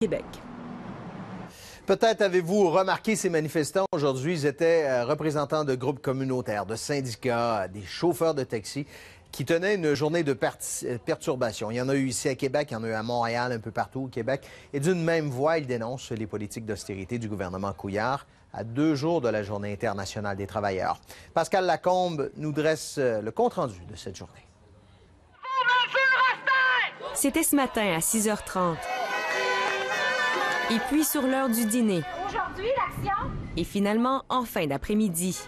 Québec. Peut-être avez-vous remarqué ces manifestants aujourd'hui. Ils étaient représentants de groupes communautaires, de syndicats, des chauffeurs de taxi qui tenaient une journée de perturbation. Il y en a eu ici à Québec, il y en a eu à Montréal, un peu partout au Québec. Et d'une même voix, ils dénoncent les politiques d'austérité du gouvernement Couillard à 2 jours de la Journée internationale des travailleurs. Pascal Lacombe nous dresse le compte-rendu de cette journée. C'était ce matin à 6h30. Et puis sur l'heure du dîner. Aujourd'hui, l'action. Et finalement, en fin d'après-midi.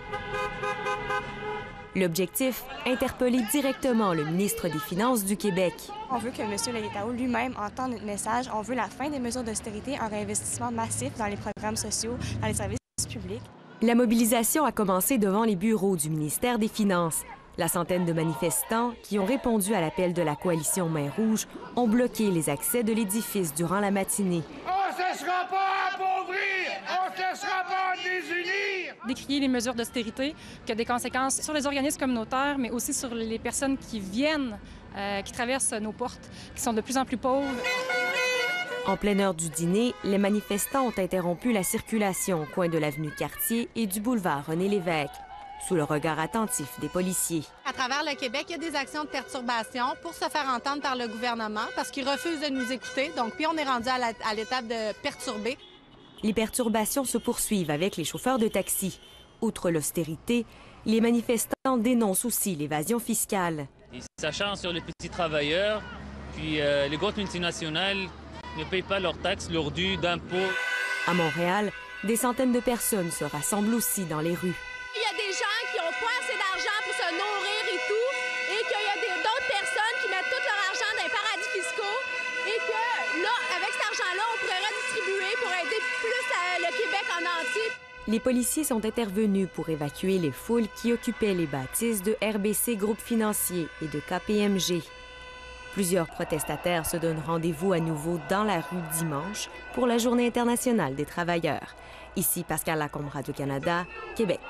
L'objectif, interpeller directement le ministre des Finances du Québec. On veut que M. Lehitao lui-même entende notre message. On veut la fin des mesures d'austérité, un réinvestissement massif dans les programmes sociaux, dans les services publics. La mobilisation a commencé devant les bureaux du ministère des Finances. La centaine de manifestants qui ont répondu à l'appel de la coalition Main Rouge ont bloqué les accès de l'édifice durant la matinée. On ne se laissera pas appauvrir! On ne se laissera pas désunir! Décrier les mesures d'austérité qui ont des conséquences sur les organismes communautaires, mais aussi sur les personnes qui viennent, qui traversent nos portes, qui sont de plus en plus pauvres. En pleine heure du dîner, les manifestants ont interrompu la circulation au coin de l'avenue Cartier et du boulevard René-Lévesque, sous le regard attentif des policiers. À travers le Québec, il y a des actions de perturbation pour se faire entendre par le gouvernement parce qu'ils refusent de nous écouter. Donc, puis on est rendu à l'étape de perturber. Les perturbations se poursuivent avec les chauffeurs de taxi. Outre l'austérité, les manifestants dénoncent aussi l'évasion fiscale. Ils s'acharnent sur les petits travailleurs, puis les grosses multinationales ne payent pas leurs taxes, leurs dus d'impôts. À Montréal, des centaines de personnes se rassemblent aussi dans les rues. Il y a des gens qui n'ont pas assez d'argent pour se nourrir et tout, et qu'il y a d'autres personnes qui mettent tout leur argent dans les paradis fiscaux, et que là, avec cet argent-là, on pourrait redistribuer pour aider plus le Québec en entier. Les policiers sont intervenus pour évacuer les foules qui occupaient les bâtisses de RBC Groupe Financier et de KPMG. Plusieurs protestataires se donnent rendez-vous à nouveau dans la rue dimanche pour la Journée internationale des travailleurs. Ici Pascal Lacombe, Radio-Canada, Québec.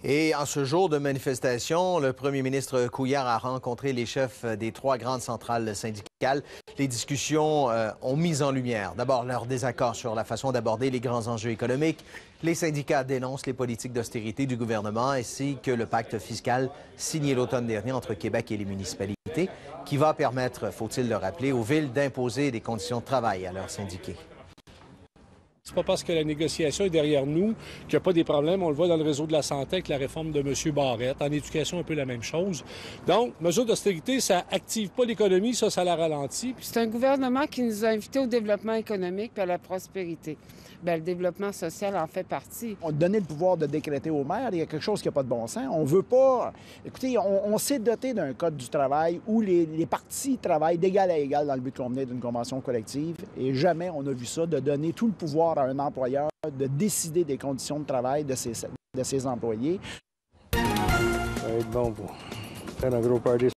Et en ce jour de manifestation, le premier ministre Couillard a rencontré les chefs des 3 grandes centrales syndicales. Les discussions ont mis en lumière d'abord leur désaccord sur la façon d'aborder les grands enjeux économiques. Les syndicats dénoncent les politiques d'austérité du gouvernement ainsi que le pacte fiscal signé l'automne dernier entre Québec et les municipalités qui va permettre, faut-il le rappeler, aux villes d'imposer des conditions de travail à leurs syndiqués. C'est pas parce que la négociation est derrière nous qu'il n'y a pas des problèmes. On le voit dans le réseau de la santé avec la réforme de M. Barrette. En éducation, un peu la même chose. Donc, mesure d'austérité, ça active pas l'économie, ça la ralentit. C'est un gouvernement qui nous a invités au développement économique et à la prospérité. Bien, le développement social en fait partie. On a donné le pouvoir de décréter aux maires, il y a quelque chose qui n'a pas de bon sens. On veut pas... Écoutez, on s'est doté d'un code du travail où les partis travaillent d'égal à égal dans le but de convenir d'une convention collective. Et jamais on a vu ça, de donner tout le pouvoir à un employeur de décider des conditions de travail de ses employés. Ça va être bon pour faire un gros party